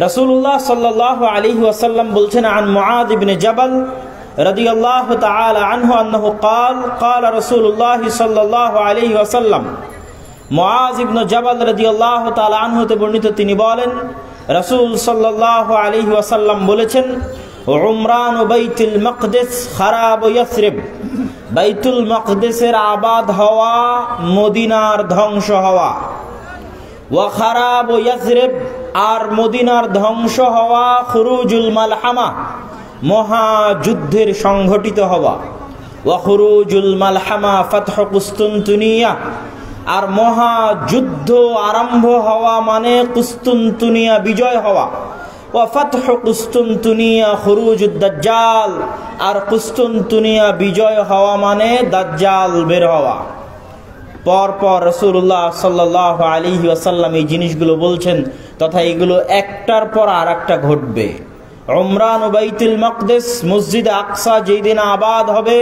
রাসূলুল্লাহ সাল্লাল্লাহু আলাইহি ওয়াসাল্লাম বলছেন, আন মুআয ইবনে জাবাল রাদিয়াল্লাহু তাআলা আনহু আন্নাহু ক্বাল রাসূলুল্লাহ সাল্লাল্লাহু আলাইহি ওয়াসাল্লাম, মুআয ইবনে জাবাল রাদিয়াল্লাহু তাআলা আনহু তে বর্ণিত, তিনি বলেন রাসূল সাল্লাল্লাহু আলাইহি ওয়াসাল্লাম বলেছেন, উমরান বাইতুল মাকদিস খারাব ইয়াসরিব, বাইতুল মাকদিসের আবাদ হওয়া মদিনার ধ্বংস হওয়া, ওয়া খারাব ইয়াসরিব, আর মদিনার ধ্বংস হওয়া খুরুজুল মালহামা, মহাযুদ্ধের সংঘটিত হওয়া, ওয়া খুরুজুল মালহামা ফাতহু কুস্তুনতুনিয়া, আর মহাযুদ্ধ আরম্ভ হওয়া মানে কুস্তুনতুনিয়া বিজয় হওয়া, ওয়া ফাতহু কুস্তুনতুনিয়া খুরুজুদ দাজ্জাল, আর কুস্তুনতুনিয়া বিজয় হওয়া মানে দাজ্জাল বের হওয়া। পরপর রাসূলুল্লাহ সাল্লাল্লাহু আলাইহি ওয়াসাল্লাম এই জিনিসগুলো বলছেন, তথা এগুলো একটার পর আর একটা ঘটবে। উমরান বাইতুল মাকদিস, মসজিদ আকসা যেই দিন আবাদ হবে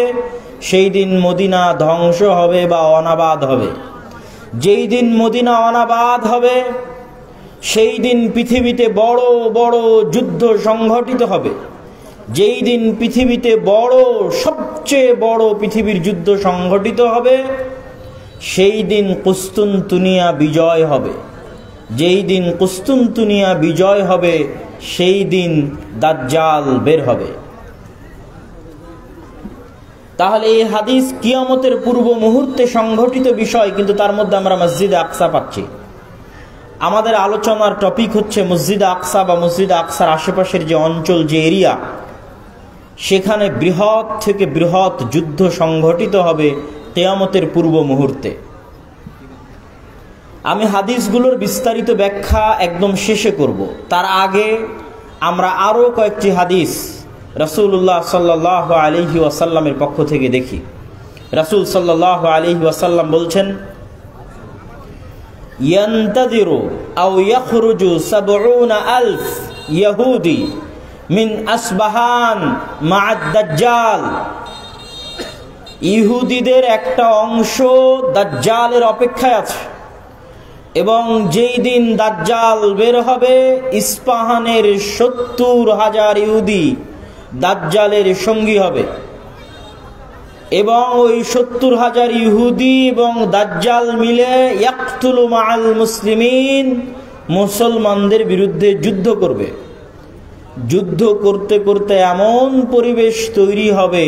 সেই দিন মদিনা ধ্বংস হবে বা অনাবাদ হবে। যেই দিন মদিনা অনাবাদ হবে সেই দিন পৃথিবীতে বড় বড় যুদ্ধ সংঘটিত হবে। যেই দিন পৃথিবীতে সবচেয়ে বড় পৃথিবীর যুদ্ধ সংঘটিত হবে সেই দিন কুস্তুনতুনিয়া বিজয় হবে। যেই দিন কুস্তুনতুনিয়া বিজয় হবে সেই দিন দাজ্জাল বের হবে। তাহলে এই হাদিস কিয়ামতের পূর্ব মুহূর্তে সংঘটিত বিষয়, কিন্তু তার মধ্যে আমরা মসজিদে আকসা পাচ্ছি। আমাদের আলোচনার টপিক হচ্ছে মসজিদ আকসা বা মসজিদ আকসার আশেপাশের যে অঞ্চল, যে এরিয়া, সেখানে বৃহৎ থেকে বৃহৎ যুদ্ধ সংঘটিত হবে কিয়ামতের পূর্ব মুহূর্তে। আমি হাদিসগুলোর বিস্তারিত ব্যাখ্যা একদম শেষে করব। তার আগে আমরা আরও কয়েকটি হাদিস রাসূলুল্লাহ সাল্লাল্লাহু আলাইহি ওয়াসাল্লামের পক্ষ থেকে দেখি। রাসূল সাল্লাল্লাহু আলাইহি ওয়াসাল্লাম বলছেন, ইয়ান্তাযিরু আও ইয়াখরুজু ৭০,০০০ ইহুদি মিন আসবাহান মা'আদ দাজ্জাল, ইহুদিদের একটা অংশ দাজ্জালের অপেক্ষায় আছে, এবং যেই দিন দাজ্জাল বের হবে ইস্পাহানের ৭০,০০০ ইহুদি দাজ্জালের সঙ্গী হবে, এবং ওই ৭০,০০০ ইহুদি এবং দাজ্জাল মিলে ইয়াকতুলু মা'আল মুসলিমিন, মুসলমানদের বিরুদ্ধে যুদ্ধ করবে। যুদ্ধ করতে করতে এমন পরিবেশ তৈরি হবে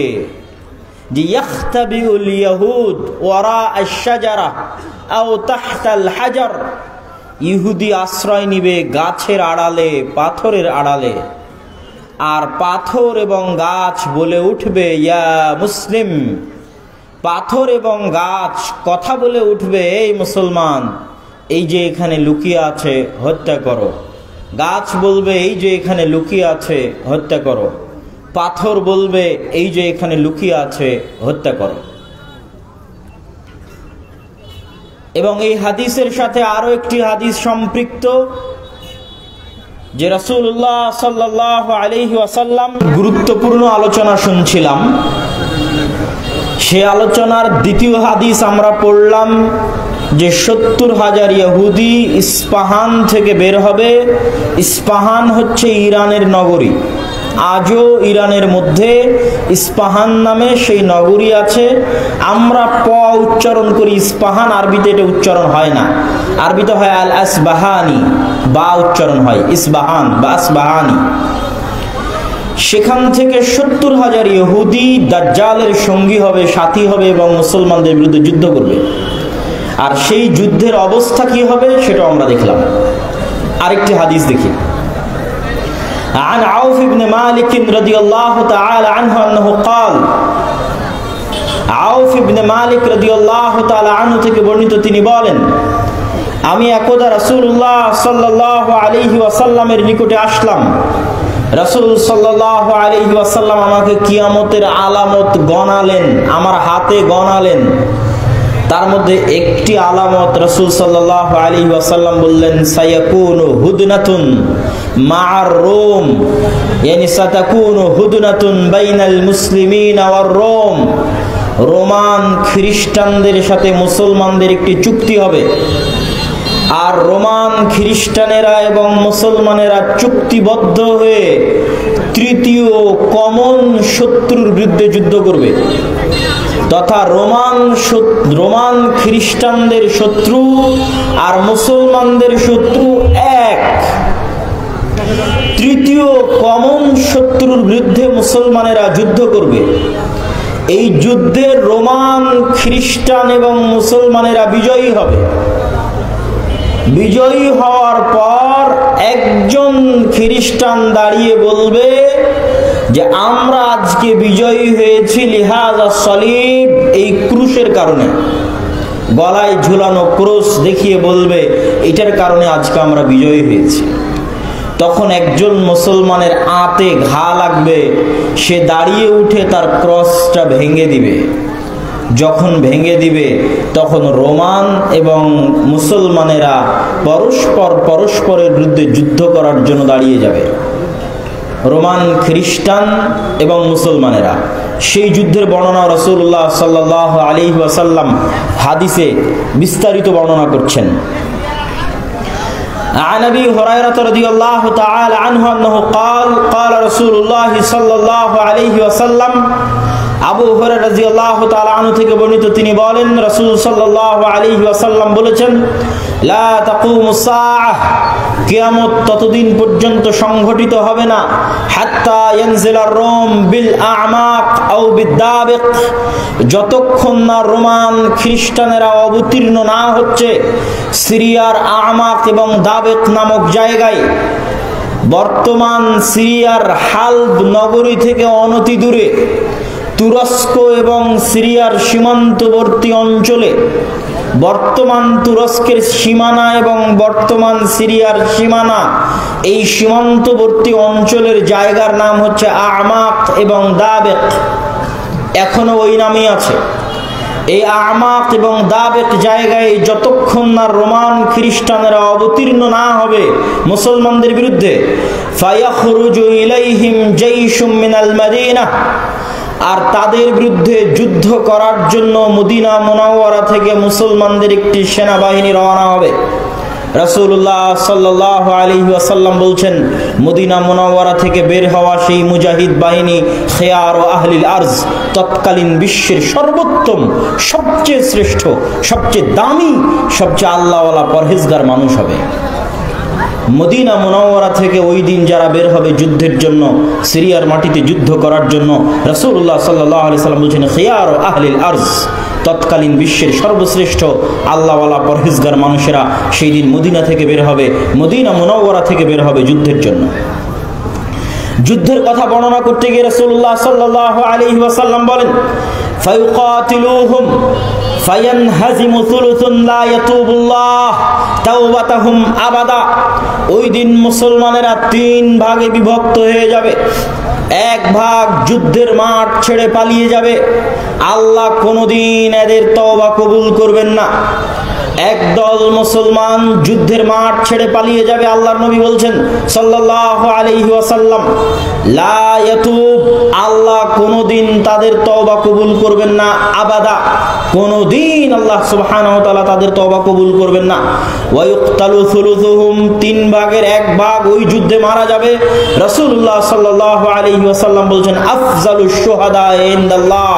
যে ইয়াখতাবিউল ইয়াহুদ ওয়ারা আশ-শাজারা আও তাহতাল হাজার, ইহুদি আশ্রয় নিবে গাছের আড়ালে, পাথরের আড়ালে, আর পাথর এবং গাছ বলে উঠবে ইয়া মুসলিম, পাথর এবং গাছ কথা বলে উঠবে, এই মুসলমান, এই যে এখানে লুকিয়ে আছে হত্যা করো। গাছ বলবে এই যে এখানে লুকিয়ে আছে হত্যা করো। পাথর বলবে এই যে এখানে লুকিয়ে আছে হত্যা করো। এবং এই হাদিসের সাথে আরো একটি হাদিস সম্পৃক্ত, যে রাসূলুল্লাহ সাল্লাল্লাহু আলাইহি ওয়াসাল্লাম গুরুত্বপূর্ণ আলোচনা শুনছিলাম। সে আলোচনার দ্বিতীয় হাদিস আমরা পড়লাম যে ৭০,০০০ ইহুদি ইস্পাহান থেকে বের হবে। ইস্পাহান হচ্ছে ইরানের নগরী। আজও ইরানের মধ্যে ইস্পাহান নামে সেই নগরী আছে। আমরা প উচ্চারণ করি ইস্পাহান, আরবিতে এটা উচ্চারণ হয় না। আরবিতে হয় আল আসবাহানি, বা উচ্চারণ হয় ইসবাহান বা আসবাহানি। সেখান থেকে ৭০,০০০ ইহুদি দাজ্জালের সঙ্গী হবে, সাথী হবে, এবং মুসলমানদের বিরুদ্ধে যুদ্ধ করবে। আর সেই যুদ্ধের অবস্থা কি হবে সেটা আমরা দেখলাম। আরেকটি হাদিস দেখি। عن عوف بن مالك رضي الله تعالى عنه أنه قال, আউফ ইবনে মালিক রাদিয়াল্লাহু তাআলা আনহু থেকে বর্ণিত, তিনি বলেন, আমি একদা রাসূলুল্লাহ সাল্লাল্লাহু আলাইহি ওয়াসাল্লামের নিকটে আসলাম। রাসূল সাল্লাল্লাহু আলাইহি ওয়াসাল্লাম আমাকে কিয়ামতের আলামত গণালেন, আমার হাতে গণালেন। তার মধ্যে একটি আলামত রাসূল সাল্লাল্লাহু আলাইহি ওয়াসাল্লাম বললেন, সায়াকুনু হুদনাতুন মা'আর রোম, ইয়ানি সাতাকুনু হুদনাতুন বাইনাল মুসলিমিনা ওয়ার রোম, রোমান খ্রিস্টানদের সাথে মুসলমানদের একটি চুক্তি হবে। আর রোমান খ্রিস্টানেরা এবং মুসলমানেরা চুক্তিবদ্ধ হয়ে তৃতীয় কমন শত্রুর বিরুদ্ধে যুদ্ধ করবে, তথা রোমান খ্রিস্টানদের শত্রু আর মুসলমানদের শত্রু এক। তৃতীয় কমন শত্রুর বিরুদ্ধে মুসলমানেরা যুদ্ধ করবে। এই যুদ্ধে রোমান খ্রিস্টান এবং মুসলমানেরা বিজয়ী হবে। বিজয়ী হওয়ার পর একজন খ্রিস্টান দাঁড়িয়ে বলবে যে আমরা আজকে বিজয়ী হয়েছি লিহাজা সলিব, এই ক্রুশের কারণে, গলায় ঝুলানো ক্রুশ দেখিয়ে বলবে এটার কারণে আজকে আমরা বিজয়ী হয়েছি। তখন একজন মুসলমানের আঁতে ঘা লাগবে, সে দাঁড়িয়ে উঠে তার ক্রসটা ভেঙে দিবে। যখন ভেঙে দিবে তখন রোমান এবং মুসলমানেরা পরস্পরের বিরুদ্ধে যুদ্ধ করার জন্য দাঁড়িয়ে যাবে। রোমান খ্রিস্টান এবং মুসলমানেরা, সেই যুদ্ধের বর্ণনা রাসূলুল্লাহ সাল্লাল্লাহু আলাইহি ওয়াসাল্লাম হাদিসে বিস্তারিত বর্ণনা করছেন। عن أبي هريرة رضي الله تعالى عنه أنه قال رسول الله صلى الله عليه وسلم আবু হুরায়রা রাদিয়াল্লাহু তাআলা আনহু থেকে বর্ণিত, তিনি বলেন রাসূল সাল্লাল্লাহু আলাইহি ওয়াসাল্লাম বলেছেন, লা তাকুমুস সাআহ, কিয়ামত ততদিন পর্যন্ত সংঘটিত হবে না, হাত্তা ইয়ানজিলার রোম বিল আ'মাক আও বিদাবিক, যতক্ষণ না রোমান খ্রিস্টানেরা অবতীর্ণ না হচ্ছে সিরিয়ার আ'মাক এবং দাবিক নামক জায়গায়। বর্তমান সিরিয়ার হালব নগরী থেকে অনতি দূরে তুরস্ক এবং সিরিয়ার সীমান্তবর্তী অঞ্চলে, বর্তমান তুরস্কের সীমানা এবং বর্তমান সিরিয়ার সীমানা, এই সীমান্তবর্তী অঞ্চলের জায়গার নাম হচ্ছে আ'মাক এবং দাবিক, এখনো ওই নামই আছে। এই আ'মাক এবং দাবিক জায়গায় যতক্ষণ না রোমান খ্রিস্টানেরা অবতীর্ণ না হবে মুসলমানদের বিরুদ্ধে, ফায়াখরুজু ইলাইহিম জাইশুম মিনাল মাদিনাহ, আর তাদের বিরুদ্ধে যুদ্ধ করার জন্য মদিনা মুনাওয়ারা থেকে মুসলমানদের একটি সেনাবাহিনী রওনা হবে। রাসূলুল্লাহ সাল্লাল্লাহু আলাইহি ওয়াসাল্লাম বলছেন, মদিনা মুনাওয়ারা থেকে বের হওয়া সেই মুজাহিদ বাহিনী খিয়ার ও আহলিল আরজ, তৎকালীন বিশ্বের সর্বোত্তম, সবচেয়ে শ্রেষ্ঠ, সবচেয়ে দামি, সবচেয়ে আল্লাহওয়ালা পরহেজগার মানুষ হবে। মদিনা মুনাওয়ারা থেকে ওই দিন যারা বের হবে যুদ্ধের জন্য, সিরিয়ার মাটিতে যুদ্ধ করার জন্য, রাসূলুল্লাহ সাল্লাল্লাহু আলাইহি ওয়াসাল্লাম বলছেন খিয়ার ও আহলিল আরজ, তৎকালীন বিশ্বের সর্বশ্রেষ্ঠ আল্লাহওয়ালা পরহেজগার মানুষেরা সেই দিন মদিনা থেকে বের হবে, মদিনা মুনাওয়ারা থেকে বের হবে যুদ্ধের জন্য। যুদ্ধের কথা বর্ণনা করতে গিয়ে রাসূলুল্লাহ সাল্লাল্লাহু আলাইহি ওয়াসাল্লাম বলেন, ফায়ুকাতিলুহুম ফায়ানহাজিমু সুলুসুন লা ইয়াতুবুল্লাহ তাওবাতাহুম আবাদা, ওই দিন মুসলমানেরা তিন ভাগে বিভক্ত হয়ে যাবে। এক ভাগ যুদ্ধের মাঠ ছেড়ে পালিয়ে যাবে, আল্লাহ কোনোদিন এদের তওবা কবুল করবেন না। একদল মুসলমান যুদ্ধের মাঠ ছেড়ে পালিয়ে যাবে, আল্লাহর নবী বলছেন সাল্লাল্লাহু আলাইহি ওয়াসাল্লাম, লা ইয়াতুব, আল্লাহ কোনোদিন তাদের তওবা কবুল করবেন না, আবাদা, কোনোদিন আল্লাহ সুবহানাহু ওয়া তাআলা তাদের তওবা কবুল করবেন না। ওয়া ইউকতালু সুলুসুহুম, তিন ভাগের এক ভাগ ওই যুদ্ধে মারা যাবে। রাসূলুল্লাহ সাল্লাল্লাহু আলাইহি ওয়াসাল্লাম বলছেন, আফজালুশ শুহাদা ইনদাল্লাহ,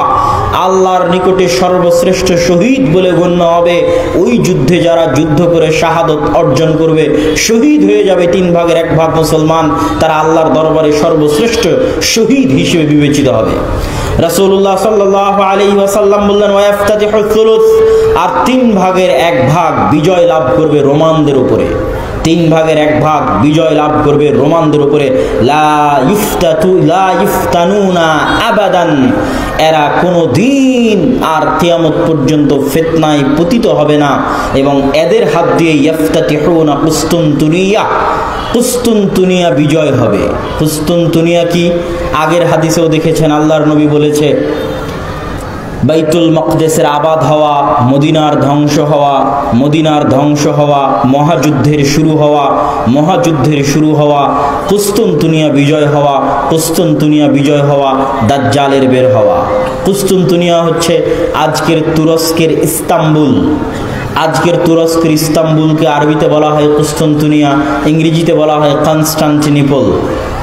আল্লাহর নিকটে সর্বশ্রেষ্ঠ শহীদ বলে গণ্য হবে ওই যুদ্ধে যারা যুদ্ধ করে শাহাদত অর্জন করবে, শহীদ হয়ে যাবে তিন ভাগের এক ভাগ মুসলমান, তারা আল্লাহর দরবারে সর্বশ্রেষ্ঠ শহীদ হিসেবে বিবেচিত হবে। রাসূলুল্লাহ সাল্লাল্লাহু আলাইহি ওয়াসাল্লাম বললেন, ওয়াফতাতিহুস সুলুস, আর তিন ভাগের এক ভাগ বিজয় লাভ করবে রোমানদের উপরে, তিন ভাগের এক ভাগ বিজয় লাভ করবে রোমানদের উপরে। লা ইফতানুনা আবাদান, এরা কোনো দিন আর কিয়ামত পর্যন্ত ফিতনায় পতিত হবে না, এবং এদের হাত দিয়ে ইফতাতিহুনা কুসতুনতুনিয়া, কুসতুনতুনিয়া বিজয় হবে। কুসতুনতুনিয়া কি? আগের হাদিসেও দেখেছেন আল্লাহর নবী বলেছে, বাইতুল মাকদেসের আবাদ হওয়া, মদিনার ধ্বংস হওয়া, মদিনার ধ্বংস হওয়া, মহাযুদ্ধের শুরু হওয়া, মহাযুদ্ধের শুরু হওয়া, কুসতুনতুনিয়া বিজয় হওয়া, কুসতুনতুনিয়া বিজয় হওয়া, দাজ্জালের বের হওয়া। কুসতুনতুনিয়া হচ্ছে আজকের তুরস্কের ইস্তাম্বুল, আজকের তুরস্কের ইস্তাম্বুলকে আরবিতে বলা হয় কুস্তন্তনিয়া, ইংরেজিতে বলা হয়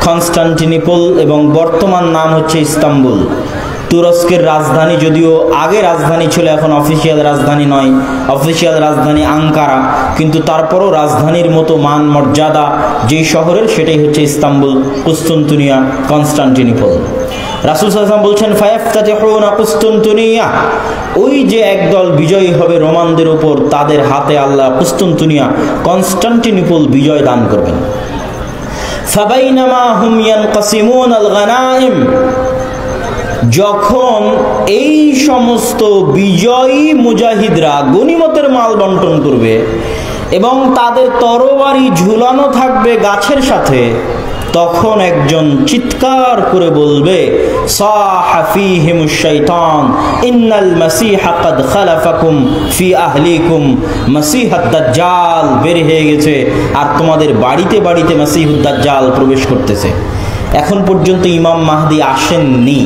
কনস্টান্টিনিপল এবং বর্তমান নাম হচ্ছে ইস্তাম্বুল। তুরস্কের রাজধানী, যদিও আগে রাজধানী ছিল, এখন অফিসিয়াল রাজধানী নয়, অফিসিয়াল রাজধানী আঙ্কারা, কিন্তু তারপরও রাজধানীর মতো মান মর্যাদা যেই শহরের, সেটাই হচ্ছে ইস্তাম্বুল, কুস্তন্তনিয়া, কনস্টান্টিনিপল। রাসূল সাল্লাল্লাহু আলাইহি ওয়াসাল্লাম বলছেন ফায়াফতাতিহুনা কুস্তন্তনিয়া, ওই যে একদল বিজয়ী হবে রোমানদের উপর, তাদের হাতে আল্লাহ কুস্তন্তনিয়া, কনস্টান্টিনিপল বিজয় দান করবেন। ফাবাইনামা হুম ইয়ানকাসিমুনাল গানাইম, যখন এই সমস্ত বিজয়ী মুজাহিদরা গনিমতের মাল বন্টন করবে এবং তাদের তরবারি ঝুলানো থাকবে গাছের সাথে, তখন একজন চিৎকার করে বলবে সাহা ফীহিমুশ শাইতান ইন্নাল মাসীহা ক্বাদ খালাফাকুম ফি আহলিকুম, মাসীহুদ দাজ্জাল বের হয়ে গেছে আর তোমাদের বাড়িতে বাড়িতে মাসীহুদ দাজ্জাল প্রবেশ করতেছে। এখন পর্যন্ত ইমাম মাহদি আসেননি,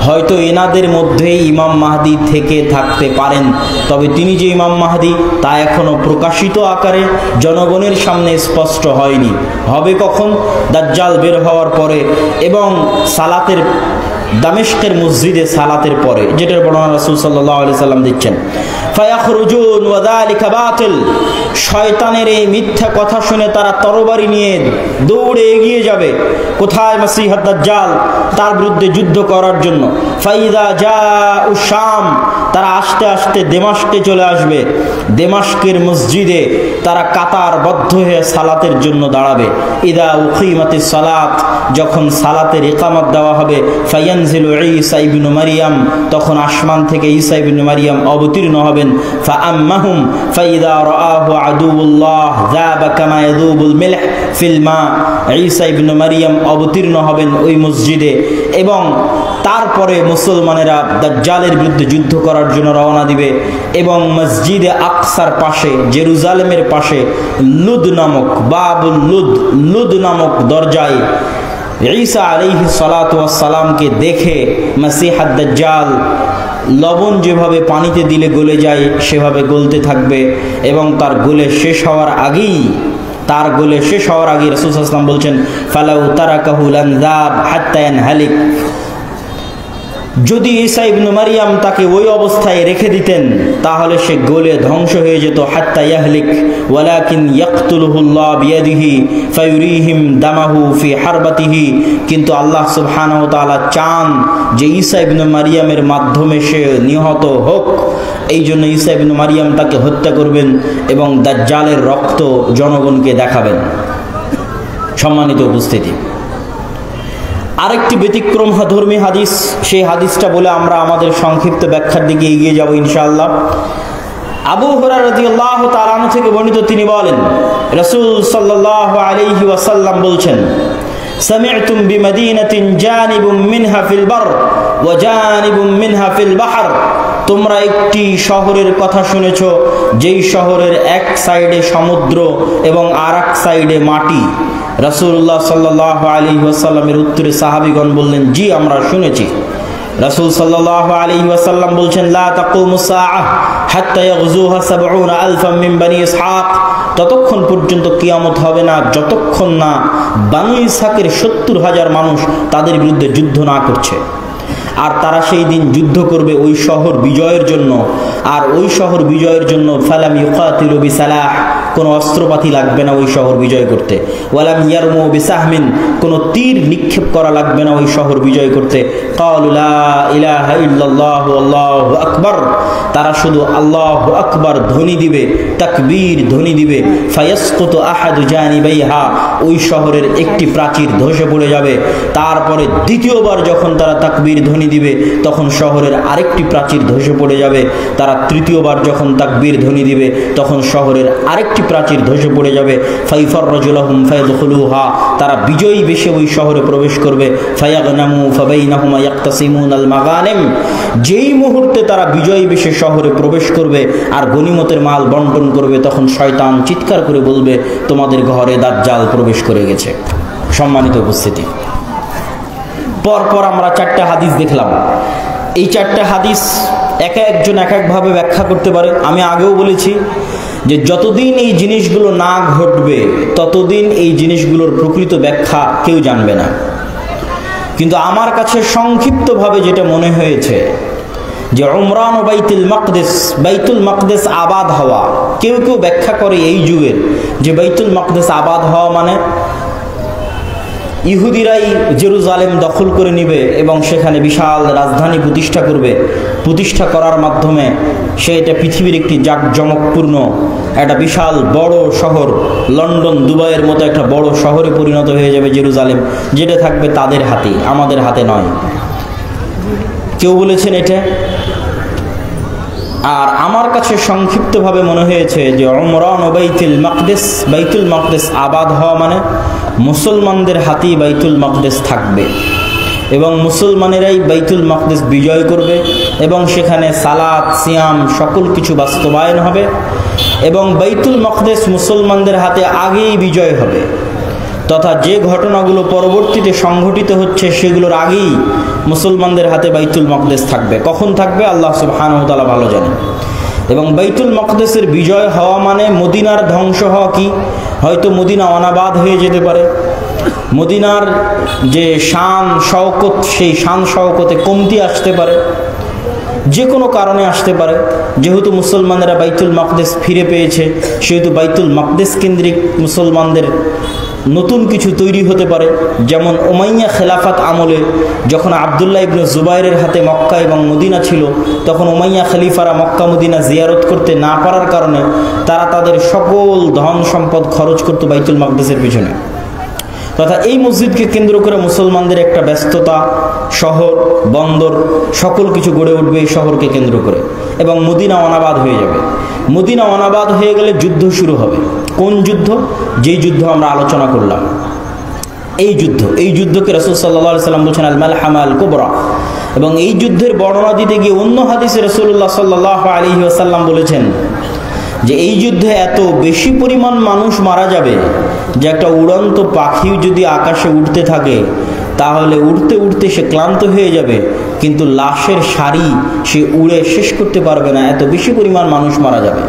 হয়তো এনাদের মধ্যেই ইমাম মাহদি থেকে থাকতে পারেন, তবে তিনি যে ইমাম মাহদি তা এখনো প্রকাশিত আকারে জনগণের সামনে স্পষ্ট হয়নি। হবে কখন? দাজ্জাল বের হওয়ার পরে এবং সালাতের, দামেস্কের মসজিদে সালাতের পরে, যেটার বর্ণনা রাসূল সাল্লাল্লাহু আলাইহি সাল্লাম দিচ্ছেন। ফায়াখরুজুন ওয়া যালিকা বাতিল, শয়তানের এই মিথ্যা কথা শুনে তারা তরবারি নিয়ে দৌড়ে এগিয়ে যাবে কোথায়? মাসীহুদ দাজ্জাল, তার বিরুদ্ধে যুদ্ধ করার জন্য। ফাইদা জাউ শাম, তারা আস্তে আস্তে দেমাশকে চলে আসবে। দেমাশকের মসজিদে তারা কাতারবদ্ধ হয়ে সালাতের জন্য দাঁড়াবে। ইদা উকিমাতিস সালাত, যখন সালাতের ইকামত দেওয়া হবে, ফায়ানজিলু ঈসা ইবনে মারইয়াম, তখন আসমান থেকে ঈসা ইবনে মারইয়াম অবতীর্ণ হবেন। ফাআম্মাহুম ফাইদা রাআহু আদুউল্লাহ যাবা কামা ইয়াযুবুল মিলহ ফিল মা, ঈসা ইবনে মারইয়াম অবতীর্ণ হবেন ওই মসজিদে এবং তারপরে মুসলমানেরা দাজ্জালের বিরুদ্ধে যুদ্ধ করার জন্য রওনা দিবে এবং মসজিদে আকসার পাশে, জেরুজালেমের পাশে লুদ নামক, বাবুল লুদ নামক দরজায় ঈসা আলাইহিস সালাতু ওয়াস সালামকে দেখে মাসীহুদ দাজ্জাল লবণ যেভাবে পানিতে দিলে গলে যায় সেভাবে গলতে থাকবে এবং তার গলে শেষ হওয়ার আগেই রাসূল সাল্লাল্লাহু আলাইহি ওয়াসাল্লাম বলছেন ফালাউ তারাকাহু লান যাব হাত্তা ইয়ানহালিক, যদি ঈসা ইবনে মারইয়াম তাকে ওই অবস্থায় রেখে দিতেন তাহলে সে গলে ধ্বংস হয়ে যেত। হাত্তা ইয়াহলিক ওয়ালাকিন ইয়াকতুলুহুল্লাহ বিয়াদিহি ফায়ুরিহিম দামাহু ফি হারবাতিহি, কিন্তু আল্লাহ সুবহানাহু ওয়া তাআলা চান যে ঈসা ইবনে মারইয়ামের মাধ্যমে সে নিহত হোক, এই জন্য ঈসা ইবনে মারইয়াম তাকে হত্যা করবেন এবং দাজ্জালের রক্ত জনগণকে দেখাবেন। সম্মানিত উপস্থিতি, আরেকটি ব্যতিক্রম ধর্মী হাদিস, সেই হাদিসটা বলে আমরা আমাদের সংক্ষিপ্ত ব্যাখ্যার দিকে এগিয়ে যাব ইনশাআল্লাহ। আবু হুরায়রা রাদিয়াল্লাহু তাআলা আনহু থেকে বর্ণিত, তিনি বলেন রাসূল সাল্লাল্লাহু আলাইহি ওয়াসাল্লাম বলছেন সামি'তুম বিমাদিনাতিন জানিবুম মিনহা ফিল বার ওয়া জানিবুম মিনহা ফিল বাহর, তোমরা একটি শহরের কথা শুনেছো যেই শহরের এক সাইডে সমুদ্র এবং আরেক সাইডে মাটি। রাসূলুল্লাহ সাল্লাল্লাহু আলাইহি ওয়াসাল্লামের উত্তরে সাহাবীগণ বললেন জি আমরা শুনেছি। রাসূল সাল্লাল্লাহু আলাইহি ওয়াসাল্লাম বলছেন লা তাকুমুস সাআহ হাত্তা ইয়াগজুহা ৭০,০০০ মিন বনি ইসহাক, ততক্ষণ পর্যন্ত কিয়ামত হবে না যতক্ষণ না বনি ইসহাকের ৭০,০০০ মানুষ তাদের বিরুদ্ধে যুদ্ধ না করছে। আর তারা সেই দিন যুদ্ধ করবে ওই শহর বিজয়ের জন্য, আর ওই শহর বিজয়ের জন্য ফালাম ইউকাতিলু বিসালাহ, কোনো অস্ত্রপাতি লাগবে না ওই শহর বিজয় করতে। ওয়ালাম ইয়ারমু বিসাহমিন, কোনো তীর নিক্ষেপ করা লাগবে না ওই শহর বিজয় করতে। ক্বালু লা ইলাহা ইল্লাল্লাহু আল্লাহু আকবার, তারা শুধু আল্লাহু আকবার ধ্বনি দিবে, তাকবীর ধ্বনি দিবে। ফায়াসকুতু আহাদু জানিবাইহা, ওই শহরের একটি প্রাচীর ধসে পড়ে যাবে। তারপরে দ্বিতীয়বার যখন তারা তাকবীর ধ্বনি দিবে তখন শহরের আরেকটি প্রাচীর ধসে পড়ে যাবে। তারা তৃতীয়বার যখন তাকবীর ধ্বনি দিবে তখন শহরের আরেকটি প্রাচীর ধসে পড়ে যাবে। ফাইফাররাজুলাহুম ফায়াদখুলুহা, তারা বিজয়ী বেশে ওই শহরে প্রবেশ করবে। ফায়াগনামু ফাবাইনাহুমা ইয়াকতাসিমুনাল মাগানিম, যেই মুহূর্তে তারা বিজয়ী বেশে শহরে প্রবেশ করবে আর গনিমতের মাল বন্টন করবে তখন শয়তান চিৎকার করে বলবে তোমাদের ঘরে দাজ্জাল প্রবেশ করে গেছে। সম্মানিত উপস্থিতি, পরপর আমরা 4টা হাদিস দেখলাম। এই 4টা হাদিস এক একজন এক একভাবে ব্যাখ্যা করতে পারে। আমি আগেও বলেছি যে যতদিন এই জিনিসগুলো না ঘটবে ততদিন এই জিনিসগুলোর প্রকৃত ব্যাখ্যা কেউ জানবে না। কিন্তু আমার কাছে সংক্ষিপ্তভাবে যেটা মনে হয়েছে যে উমরান ও বাইতুল মাকদেস আবাদ হওয়া, কেউ কেউ ব্যাখ্যা করে এই যুগের যে বাইতুল মাকদেস আবাদ হওয়া মানে ইহুদিরাই জেরুজালেম দখল করে নিবে এবং সেখানে বিশাল রাজধানী প্রতিষ্ঠা করার মাধ্যমে সে এটা পৃথিবীর একটি জাঁকজমকপূর্ণ একটা বিশাল বড় শহর, লন্ডন দুবাইয়ের মতো একটা বড় শহরে পরিণত হয়ে যাবে জেরুজালেম, যেটা থাকবে তাদের হাতে, আমাদের হাতে নয়। কেউ বলেছেন এটা। আর আমার কাছে সংক্ষিপ্তভাবে মনে হয়েছে যে উমরান ও বাইতুল মাকদেস আবাদ হওয়া মানে মুসলমানদের হাতেই বাইতুল মাকদেস থাকবে এবং মুসলমানেরাই বাইতুল মাকদেস বিজয় করবে এবং সেখানে সালাত সিয়াম সকল কিছু বাস্তবায়ন হবে এবং বাইতুল মাকদেস মুসলমানদের হাতে আগেই বিজয় হবে, তথা যে ঘটনাগুলো পরবর্তীতে সংঘটিত হচ্ছে সেগুলোর আগেই মুসলমানদের হাতে বাইতুল মাকদেস থাকবে। কখন থাকবে আল্লাহ সুবহানাহু ওয়া তাআলা ভালো জানেন। এবং বাইতুল মাকদেসের বিজয় হওয়া মানে মদিনার ধ্বংস হওয়া কি? হয়তো মদিনা অনাবাদ হয়ে যেতে পারে, মদিনার যে শান শওকত সেই শান শওকতে কমতি আসতে পারে, যে কোনো কারণে আসতে পারে। যেহেতু মুসলমানেরা বাইতুল মাকদেস ফিরে পেয়েছে সেহেতু বাইতুল মাকদেস কেন্দ্রিক মুসলমানদের নতুন কিছু তৈরি হতে পারে। যেমন উমাইয়া খেলাফত আমলে যখন আবদুল্লাহ ইবনে জুবাইরের হাতে মক্কা এবং মদিনা ছিল, তখন উমাইয়া খলিফারা মক্কা মদিনা জিয়ারত করতে না পারার কারণে তারা তাদের সকল ধন সম্পদ খরচ করত বাইতুল মাকদেসের পিছনে। তথা এই মসজিদকে কেন্দ্র করে মুসলমানদের একটা ব্যস্ততা, শহর বন্দর সকল কিছু গড়ে উঠবে এই শহরকে কেন্দ্র করে এবং মদিনা অনাবাদ হয়ে যাবে। মদিনা অনাবাদ হয়ে গেলে যুদ্ধ শুরু হবে। কোন যুদ্ধ? যেই যুদ্ধ আমরা আলোচনা করলাম, এই যুদ্ধকে রাসূল সাল্লাল্লাহু আলাইহি সাল্লাম বলছেন আল মালহামা আল কুবরা। এবং এই যুদ্ধের বর্ণনা দিতে গিয়ে অন্য হাদিসে রাসূলুল্লাহ সাল্লাল্লাহু আলাইহি ওয়াসাল্লাম বলেছেন যে এই যুদ্ধে এত বেশি পরিমাণ মানুষ মারা যাবে যে একটা উড়ন্ত পাখি যদি আকাশে উঠতে থাকে তাহলে উড়তে উড়তে সে ক্লান্ত হয়ে যাবে, কিন্তু লাশের সারি সে উড়ে শেষ করতে পারবে না, এত বেশি পরিমাণ মানুষ মারা যাবে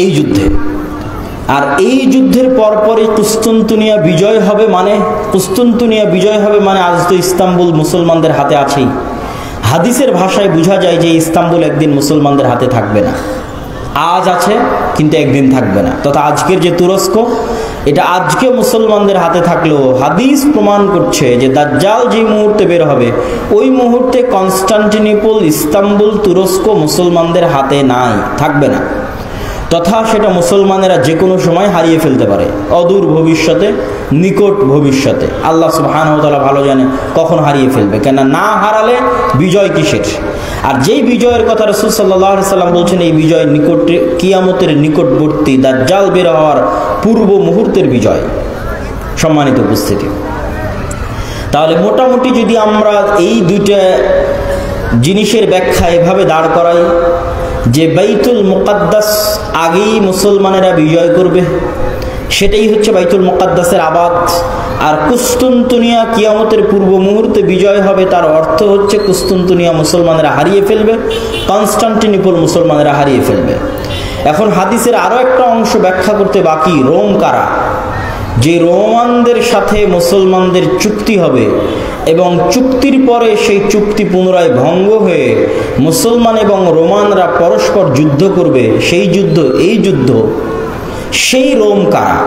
এই যুদ্ধে। আর এই যুদ্ধের পরপরই কুস্তুনতুনিয়া বিজয় হবে মানে আজ তো ইস্তাম্বুল মুসলমানদের হাতে আছেই। হাদিসের ভাষায় বোঝা যায় যে ইস্তাম্বুল একদিন মুসলমানদের হাতে থাকবে না। আজ আছে কিন্তু একদিন থাকবে না। তথা আজকের যে তুরস্ক, এটা আজকে মুসলমানদের হাতে থাকলেও হাদিস প্রমাণ করছে যে দাজ্জাল যে মুহূর্তে বের হবে ওই মুহূর্তে কনস্টান্টিনোপল, ইস্তাম্বুল, তুরস্ক মুসলমানদের হাতে নাই, থাকবে না। তথা সেটা মুসলমানেরা যে কোনো সময় হারিয়ে ফেলতে পারে, অদূর ভবিষ্যতে, নিকট ভবিষ্যতে। আল্লাহ সুবহানাহু ওয়া তাআলা ভালো জানে কখন হারিয়ে ফেলবে, কেন না হারালে বিজয় কিসের? আর যেই বিজয়ের কথা রাসূল সাল্লাল্লাহু আলাইহি সাল্লাম বলছেন এই বিজয় নিকটে, কিয়ামতের নিকটবর্তী, দাজ্জাল বের হওয়ার পূর্ব মুহূর্তের বিজয়। সম্মানিত উপস্থিতি, তাহলে মোটামুটি যদি আমরা এই দুইটা জিনিসের ব্যাখ্যা এভাবে দাঁড় করাই যে বাইতুল মুকাদ্দাস আগেই মুসলমানেরা বিজয় করবে, সেটাই হচ্ছে বাইতুল মুকাদ্দাসের আবাদ। আর কুস্তুনতুনিয়া কিয়ামতের পূর্ব মুহূর্তে বিজয় হবে, তার অর্থ হচ্ছে কুস্তুনতুনিয়া মুসলমানেরা হারিয়ে ফেলবে, কনস্টান্টিনোপল মুসলমানেরা হারিয়ে ফেলবে। এখন হাদিসের আরও একটা অংশ ব্যাখ্যা করতে বাকি, রোম কারা? যে রোমানদের সাথে মুসলমানদের চুক্তি হবে এবং চুক্তির পরে সেই চুক্তি পুনরায় ভঙ্গ হয়ে মুসলমান এবং রোমানরা পরস্পর যুদ্ধ করবে, সেই যুদ্ধ, এই যুদ্ধ, সেই রোম কারা?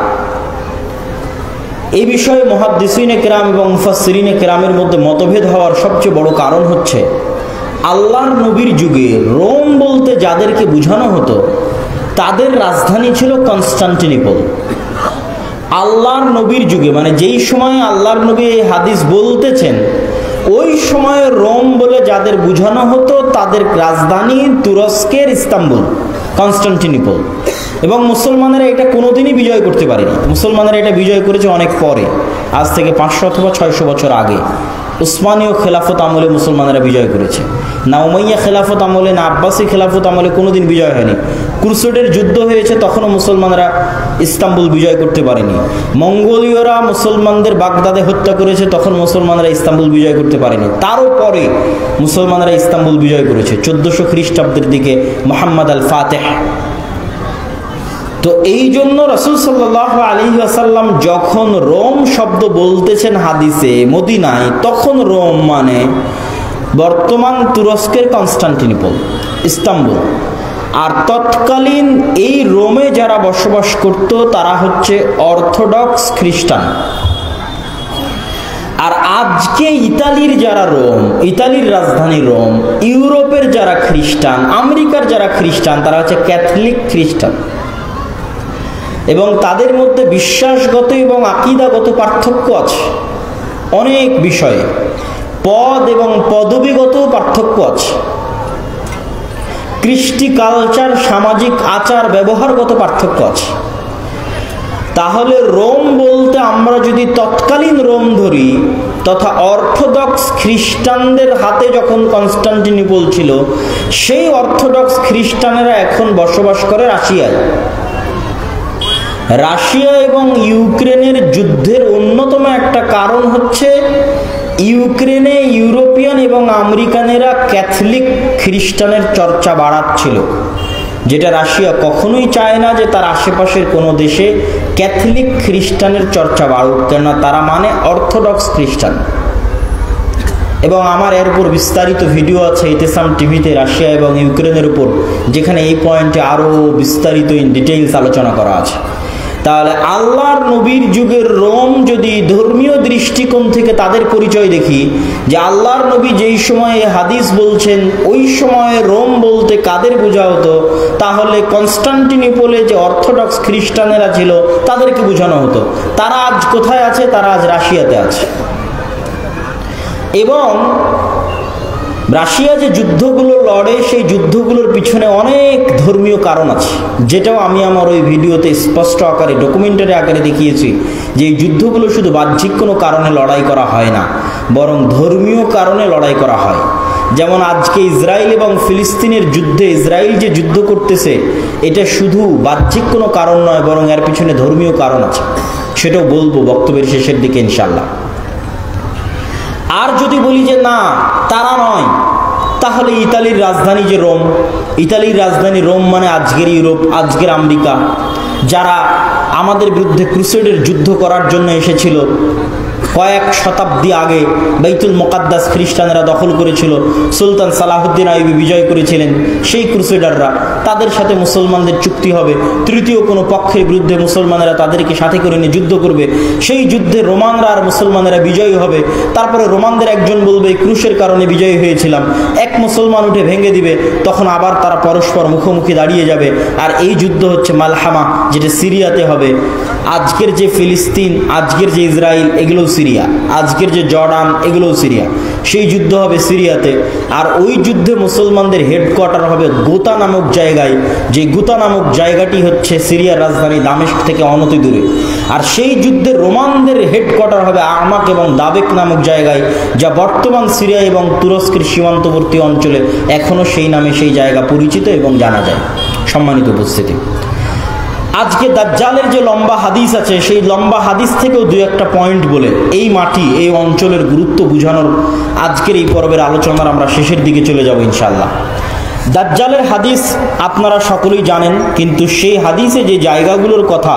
এই বিষয়ে মুহাদ্দিসিনে কেরাম এবং মুফাসসিরিনে কেরামের মধ্যে মতভেদ হওয়ার সবচেয়ে বড় কারণ হচ্ছে আল্লাহর নবীর যুগে রোম বলতে যাদেরকে বোঝানো হতো তাদের রাজধানী ছিল কনস্টান্টিনোপল। আল্লাহর নবীর যুগে, মানে যেই সময় আল্লাহর নবী এই হাদিস বলতেছেন ওই সময় রোম বলে যাদের বোঝানো হতো তাদের রাজধানী তুরস্কের ইস্তাম্বুল, কনস্টান্টিনোপল। এবং মুসলমানেরা এটা কোনোদিনই বিজয় করতে পারেনি। মুসলমানেরা এটা বিজয় করেছে অনেক পরে, আজ থেকে 500 অথবা 600 বছর আগে। উসমানীয় খেলাফত আমলে মুসলমানেরা বিজয় করেছে, না উমাইয়া খেলাফত আমলে, না আব্বাসী খেলাফত আমলে কোনোদিন বিজয় হয়নি। ক্রুসেডের যুদ্ধ হয়েছে, তখনও মুসলমানরা ইস্তাম্বুল বিজয় করতে পারেনি। মঙ্গোলীয়রা মুসলমানদের বাগদাদে হত্যা করেছে, তখন মুসলমানরা ইস্তাম্বুল বিজয় করতে পারেনি। তারও পরে মুসলমানরা ইস্তাম্বুল বিজয় করেছে 1400 খ্রিস্টাব্দের দিকে মুহাম্মদ আল ফাতেহ। তো এই জন্য রাসূল সাল্লাল্লাহু আলাইহি ওয়াসাল্লাম যখন রোম শব্দ বলতেছেন হাদিসে মদিনায়, তখন রোম মানে বর্তমান তুরস্কের কনস্টান্টিনোপল, ইস্তাম্বুল। আর তৎকালীন এই রোমে যারা বসবাস করত তারা হচ্ছে অর্থোডক্স খ্রিস্টান। আর আজকে ইতালির যারা রোম, ইতালির রাজধানী রোম, ইউরোপের যারা খ্রিস্টান, আমেরিকার যারা খ্রিস্টান, তারা হচ্ছে ক্যাথলিক খ্রিস্টান। এবং তাদের মধ্যে বিশ্বাসগত এবং আকীদাগত পার্থক্য আছে অনেক বিষয়ে, পদ এবং পদবিগত পার্থক্য আছে, কৃষ্টি কালচার, সামাজিক আচার ব্যবহারগত পার্থক্য আছে। তাহলে রোম বলতে আমরা যদি তৎকালীন রোম ধরি, তথা অর্থোডক্স খ্রিস্টানদের হাতে যখন কনস্টান্টিনোপল ছিল, সেই অর্থোডক্স খ্রিস্টানেরা এখন বসবাস করে রাশিয়ায়। রাশিয়া এবং ইউক্রেনের যুদ্ধের অন্যতম একটা কারণ হচ্ছে ইউক্রেনে ইউরোপিয়ান এবং আমেরিকানেরা ক্যাথলিক খ্রিস্টানের চর্চা বাড়াচ্ছিল, যেটা রাশিয়া কখনোই চায় না যে তার আশেপাশের কোনো দেশে ক্যাথলিক খ্রিস্টানের চর্চা বাড়ুক, কেননা তারা মানে অর্থোডক্স খ্রিস্টান। এবং আমার এর উপর বিস্তারিত ভিডিও আছে ইতেসাম টিভিতে রাশিয়া এবং ইউক্রেনের উপর, যেখানে এই পয়েন্টে আরও বিস্তারিত ইন ডিটেইলস আলোচনা করা আছে। তাহলে আল্লাহর নবীর যুগের রোম যদি ধর্মীয় দৃষ্টিকোণ থেকে তাদের পরিচয় দেখি, যে আল্লাহর নবী যেই সময়ে হাদিস বলছেন ওই সময়ে রোম বলতে কাদের বোঝা হতো, তাহলে কনস্টান্টিনোপলে যে অর্থোডক্স খ্রিস্টানেরা ছিল তাদেরকে বোঝানো হতো। তারা আজ কোথায় আছে? তারা আজ রাশিয়াতে আছে। এবং রাশিয়া যে যুদ্ধগুলো লড়ে, সেই যুদ্ধগুলোর পিছনে অনেক ধর্মীয় কারণ আছে, যেটাও আমি আমার ওই ভিডিওতে স্পষ্ট আকারে ডকুমেন্টারি আকারে দেখিয়েছি, যে এই যুদ্ধগুলো শুধু বাহ্যিক কোনো কারণে লড়াই করা হয় না, বরং ধর্মীয় কারণে লড়াই করা হয়। যেমন আজকে ইসরায়েল এবং ফিলিস্তিনের যুদ্ধে ইসরায়েল যে যুদ্ধ করতেছে, এটা শুধু বাহ্যিক কোনো কারণ নয়, বরং এর পিছনে ধর্মীয় কারণ আছে, সেটাও বলবো বক্তব্যের শেষের দিকে ইনশাল্লাহ। আর যদি বলি যে না তারা নয়, তাহলে ইতালির রাজধানী যে রোম, ইতালির রাজধানী রোম মানে আজকের ইউরোপ, আজকের আমেরিকা, যারা আমাদের বিরুদ্ধে ক্রুসেডের যুদ্ধ করার জন্য এসেছিল। কয়েক শতাব্দী আগে বাইতুল মুকাদ্দাস খ্রিস্টানেরা দখল করেছিল, সুলতান সালাহুদ্দিন আইয়ুবী বিজয় করেছিলেন। সেই ক্রুসেডাররা, তাদের সাথে মুসলমানদের চুক্তি হবে, তৃতীয় কোনো পক্ষের বিরুদ্ধে মুসলমানেরা তাদেরকে সাথে করে নিয়ে যুদ্ধ করবে। সেই যুদ্ধে রোমানরা আর মুসলমানেরা বিজয়ী হবে। তারপরে রোমানদের একজন বলবে ক্রুশের কারণে বিজয়ী হয়েছিলাম, এক মুসলমান উঠে ভেঙে দিবে, তখন আবার তারা পরস্পর মুখোমুখি দাঁড়িয়ে যাবে। আর এই যুদ্ধ হচ্ছে মালহামা, যেটা সিরিয়াতে হবে। আজকের যে ফিলিস্তিন, আজকের যে ইসরায়েল, এগুলো সিরিয়া, আজকের যে জর্ডান, এগুলোও সিরিয়া। সেই যুদ্ধ হবে সিরিয়াতে। আর ওই যুদ্ধে মুসলমানদের হেডকোয়ার্টার হবে গোতা নামক জায়গায়, যে গোতা নামক জায়গাটি হচ্ছে সিরিয়ার রাজধানী দামেস্ক থেকে অনতি দূরে। আর সেই যুদ্ধে রোমানদের হেডকোয়ার্টার হবে আমাক এবং দাবেক নামক জায়গায়, যা বর্তমান সিরিয়া এবং তুরস্কের সীমান্তবর্তী অঞ্চলে এখনও সেই নামে সেই জায়গা পরিচিত এবং জানা যায়। সম্মানিত উপস্থিতি, আজকে দাজ্জালের যে লম্বা হাদিস আছে, সেই লম্বা হাদিস থেকেও দু একটা পয়েন্ট বলে এই মাটি, এই অঞ্চলের গুরুত্ব বোঝানোর আজকের এই পর্বের আলোচনার আমরা শেষের দিকে চলে যাব ইনশাআল্লাহ। দাজ্জালের হাদিস আপনারা সকলেই জানেন, কিন্তু সেই হাদিসে যে জায়গাগুলোর কথা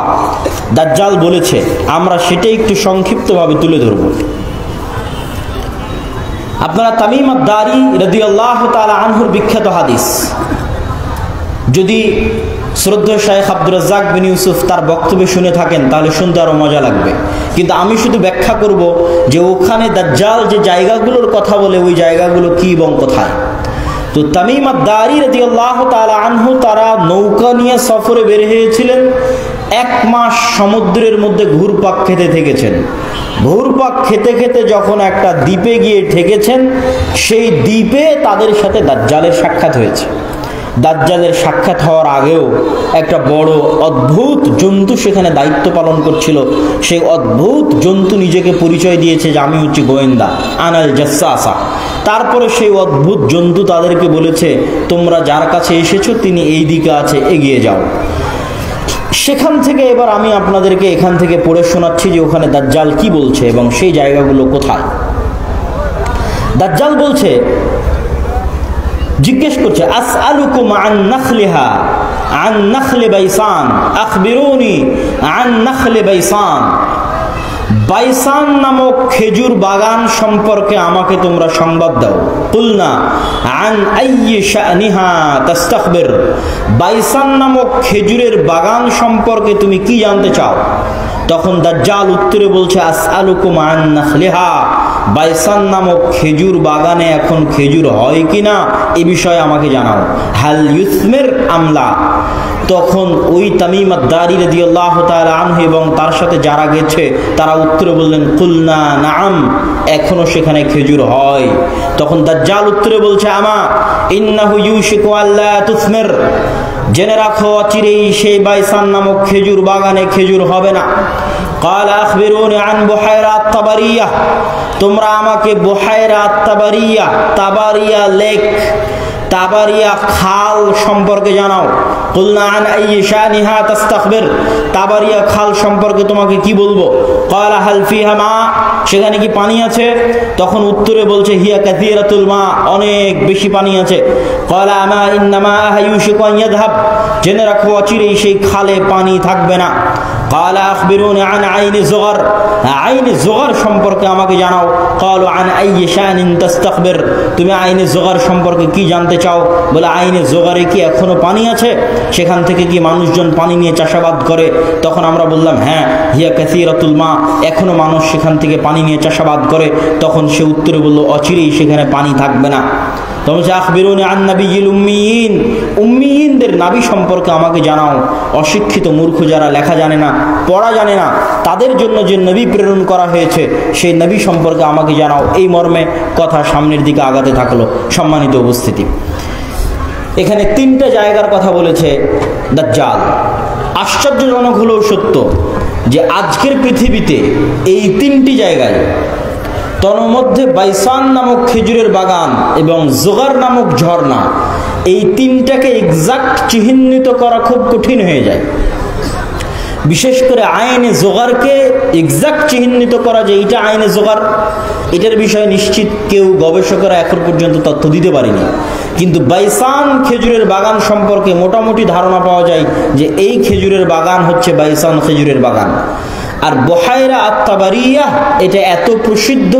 দাজ্জাল বলেছে, আমরা সেটাই একটু সংক্ষিপ্তভাবে তুলে ধরব। আপনারা তামিম আদ-দারি রাদিয়াল্লাহু তাআলা আনহুর বিখ্যাত হাদিস, যদি শ্রদ্ধেয় শাইখ আব্দুর রাজ্জাক বিন ইউসুফ তার বক্তব্য শুনে থাকেন তাহলে শুনতে আরও মজা লাগবে। কিন্তু আমি শুধু ব্যাখ্যা করব যে ওখানে দাজ্জাল যে জায়গাগুলোর কথা বলে, ওই জায়গাগুলো কি এবং কোথায়। তো তামিম আদ-দারি রাদিয়াল্লাহু তাআলা আনহু তারা নৌকা নিয়ে সফরে বের হয়েছিলেন। 1 মাস সমুদ্রের মধ্যে ঘুরপাক খেতে থেকেছেন। ঘুরপাক খেতে খেতে যখন একটা দ্বীপে গিয়ে ঠেকেছেন, সেই দ্বীপে তাদের সাথে দাজ্জালের সাক্ষাৎ হয়েছে। দাজ্জালের সাক্ষাৎ হওয়ার আগেও একটা বড় অদ্ভুত জন্তু সেখানে দায়িত্ব পালন করছিল। সেই অদ্ভুত জন্তু নিজেকে পরিচয় দিয়েছে যে আমি হচ্ছি গোয়েন্দা, আনাল জাসসাসা। তারপরে সেই অদ্ভুত জন্তু তাদেরকে বলেছে তোমরা যার কাছে এসেছো তিনি এই দিকে আছে, এগিয়ে যাও। সেখান থেকে এবার আমি আপনাদেরকে এখান থেকে পড়ে শোনাচ্ছি যে ওখানে দাজ্জাল কি বলছে এবং সেই জায়গাগুলো কোথায়। দাজ্জাল বলছে, জিজ্ঞেস করছে, আসআলুকুম আন নাখলিহা আন নাখলি বাইসান আখবিরুনি আন নাখলি বাইসান। বাইসান নামক খেজুর বাগান সম্পর্কে আমাকে তোমরা সংবাদ দাও। কুলনা আন আইয়ি শানিহা তাস্তাখবির। বাইসান নামক খেজুরের বাগান সম্পর্কে তুমি কি জানতে চাও? তখন দাজ্জাল উত্তরে বলছে, আসআলুকুম আন নাখলিহা। বাইসান নামক খেজুর বাগানে এখন খেজুর হয় কিনা এ বিষয়ে আমাকে জানাও। হাল ইউসমির আমলা। তখন ওই তামিম আদ-দারি রাদিয়াল্লাহু তাআলা আনহু এবং তার সাথে যারা গেছে তারা উত্তরে বললেন, কুলনা নাআম, এখনো সেখানে খেজুর হয়। তখন দাজ্জাল উত্তরে বলছে, আমা ইন্নাহু ইউশিকু আল্লা তুসমির। জেনে রাখো অচিরেই সেই বাইসান নামক খেজুর বাগানে খেজুর হবে না। قال اخبروني عن بحيرة الطبرية। তোমরা আমাকে বুহায়রা তাবারিয়া, তাবারিয়া লেক, তাবারিয়া খাল সম্পর্কে জানাও। কুলনা আন আইয়ি শানিহা তাস্তাখবির। তাবারিয়া খাল সম্পর্কে তোমাকে কি বলবো? ক্বালা হাল ফিহা মা। সেখানে কি পানি আছে? তখন উত্তরে বলছে, হিয়া কাসীরাতুল মা, অনেক বেশি পানি আছে। ক্বালা আমা ইন্নামা ইউশিকু আন ইয়াযহাব। জেনে রাখো অচিরেই সেই খালে পানি থাকবে না। ক্বালা আখবিরুনি আন আইনি যুগার। আইনি যুগার সম্পর্কে আমাকে জানাও। ক্বালু আন আইয়ি শানিন তাস্তাখবির। তুমি আইনি যুগার সম্পর্কে কি জানতে চাও? বলে আইনি যুগারে কি এখনো পানি আছে? সেখান থেকে কি মানুষজন পানি নিয়ে চাষাবাদ করে? তখন আমরা বললাম, হ্যাঁ, হিয়া কাসীরাতুল মা, এখনো মানুষ সেখান থেকে পানি নিয়ে চাষাবাদ করে। তখন সে উত্তরে বলল, অচিরেই সেখানে পানি থাকবে না। তখন সে আখবিরুনি আন নাবিয়্যিল উম্মিয়িন। উম্মিয়িনদের নাবী সম্পর্কে আমাকে জানাও। অশিক্ষিত মূর্খ যারা লেখা জানে না, পড়া জানে না, তাদের জন্য যে নবী প্রেরণ করা হয়েছে সেই নবী সম্পর্কে আমাকে জানাও। এই মর্মে কথা সামনের দিকে আগাতে থাকলো। সম্মানিত উপস্থিতি, এখানে তিনটা জায়গার কথা বলেছে দাজ্জাল। আশ্চর্যজনক হলেও সত্য যে আজকের পৃথিবীতে এই তিনটি জায়গায়, তন্মধ্যে বাইসান নামক খেজুরের বাগান এবং জোগার নামক ঝর্ণা, এই তিনটাকে এক্সাক্ট চিহ্নিত করা খুব কঠিন হয়ে যায়। বিশেষ করে আইনে জোগারকে এক্সাক্ট চিহ্নিত করা যে এটা আইনে জোগার, এটার বিষয়ে নিশ্চিত কেউ গবেষকরা এখন পর্যন্ত তথ্য দিতে পারেনি। কিন্তু বাইসান খেজুরের বাগান সম্পর্কে মোটামুটি ধারণা পাওয়া যায় যে এই খেজুরের বাগান হচ্ছে বাইসান খেজুরের বাগান। আর বুহায়রা আত-তাবারিয়া এটা এত প্রসিদ্ধ,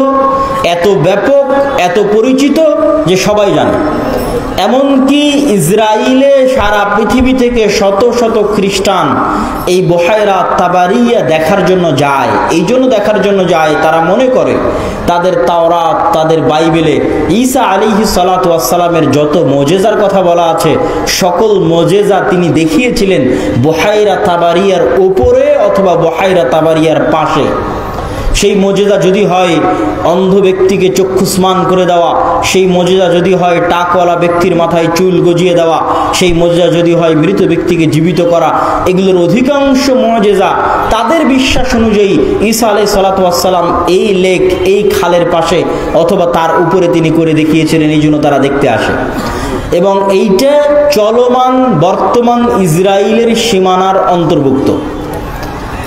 এত ব্যাপক, এত পরিচিত যে সবাই জানে। এমনকি ইসরায়েলে সারা পৃথিবী থেকে শত শত খ্রিস্টান এই বুহায়রা আত-তাবারিয়া দেখার জন্য যায়। এই জন্য দেখার জন্য যায়, তারা মনে করে তাদের তাওরাত, তাদের বাইবেলে ঈসা আলাইহিস সালাতু ওয়াস সালামের যত মুজিজার কথা বলা আছে, সকল মুজিজা তিনি দেখিয়েছিলেন বুহায়রা তাবারিয়ার উপরে অথবা বুহায়রা তাবারিয়ার পাশে। সেই মুজিজা যদি হয় অন্ধ ব্যক্তিকে চক্ষুস্মান করে দেওয়া, সেই মুজিজা যদি হয় টাকওয়ালা ব্যক্তির মাথায় চুল গজিয়ে দেওয়া, সেই মুজিজা যদি হয় মৃত ব্যক্তিকে জীবিত করা, এগুলোর অধিকাংশ মুজিজা তাদের বিশ্বাস অনুযায়ী ঈসা আলাইহিস সালাতু ওয়াস সালাম এই লেক, এই খালের পাশে অথবা তার উপরে তিনি করে দেখিয়েছিলেন, এই জন্য তারা দেখতে আসে। এবং এইটা চলমান বর্তমান ইসরায়েলের সীমানার অন্তর্ভুক্ত।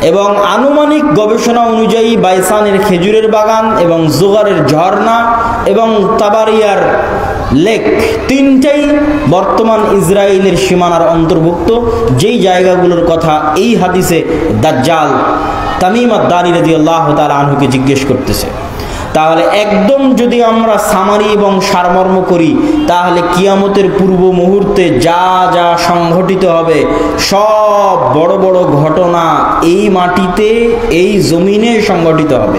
এবং আনুমানিক গবেষণা অনুযায়ী বাইসানের খেজুরের বাগান এবং জোগারের ঝর্ণা এবং তাবারিয়ার লেক তিনটাই বর্তমান ইসরায়েলের সীমানার অন্তর্ভুক্ত, যেই জায়গাগুলোর কথা এই হাদিসে দাজ্জাল তামিম আদ-দারি রাদিয়াল্লাহু তাআলা আনহুকে জিজ্ঞেস করতেছে। তাহলে একদম যদি আমরা সামারি এবং সারমর্ম করি, তাহলে কিয়ামতের পূর্ব মুহূর্তে যা যা সংঘটিত হবে সব বড় বড় ঘটনা এই মাটিতে, এই জমিনে সংঘটিত হবে,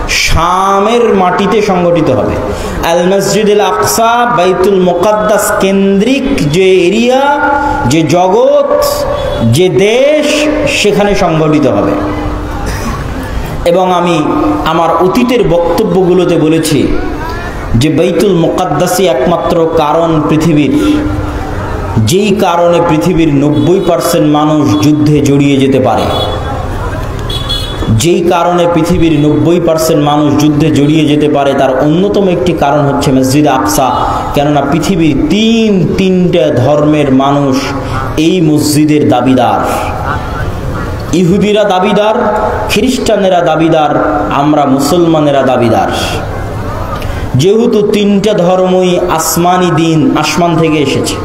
শামের মাটিতে সংঘটিত হবে। আল মসজিদুল আকসা, বাইতুল মুকাদ্দাস কেন্দ্রিক যে এরিয়া, যে জগৎ, যে দেশ, সেখানে সংঘটিত হবে। এবং আমি আমার অতীতের বক্তব্যগুলোতে বলেছি যে বাইতুল মুকাদ্দাসই একমাত্র কারণ পৃথিবীর যেই কারণে পৃথিবীর 90% মানুষ যুদ্ধে জড়িয়ে যেতে পারে, যেই কারণে পৃথিবীর 90% মানুষ যুদ্ধে জড়িয়ে যেতে পারে, তার অন্যতম একটি কারণ হচ্ছে মসজিদ আকসা। কেননা পৃথিবীর তিনটা ধর্মের মানুষ এই মসজিদের দাবিদার। ইহুদিরা দাবিদার, খ্রিস্টানেরা দাবিদার, আমরা মুসলমানেরা দাবিদার। যেহেতু তিনটা ধর্মই আসমানি দিন, আসমান থেকে এসেছে,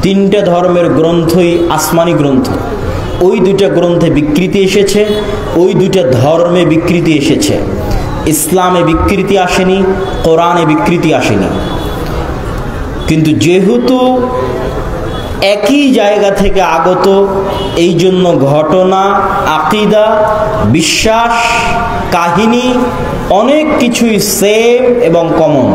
তিনটা ধর্মের গ্রন্থই আসমানি গ্রন্থ, ওই দুইটা গ্রন্থে বিকৃতি এসেছে, ওই দুইটা ধর্মে বিকৃতি এসেছে। ইসলামে বিকৃতি আসেনি, কোরআনে বিকৃতি আসেনি। কিন্তু যেহেতু একই জায়গা থেকে আগত, এই জন্য ঘটনা, আকিদা, বিশ্বাস, কাহিনী অনেক কিছুই সেম এবং কমন।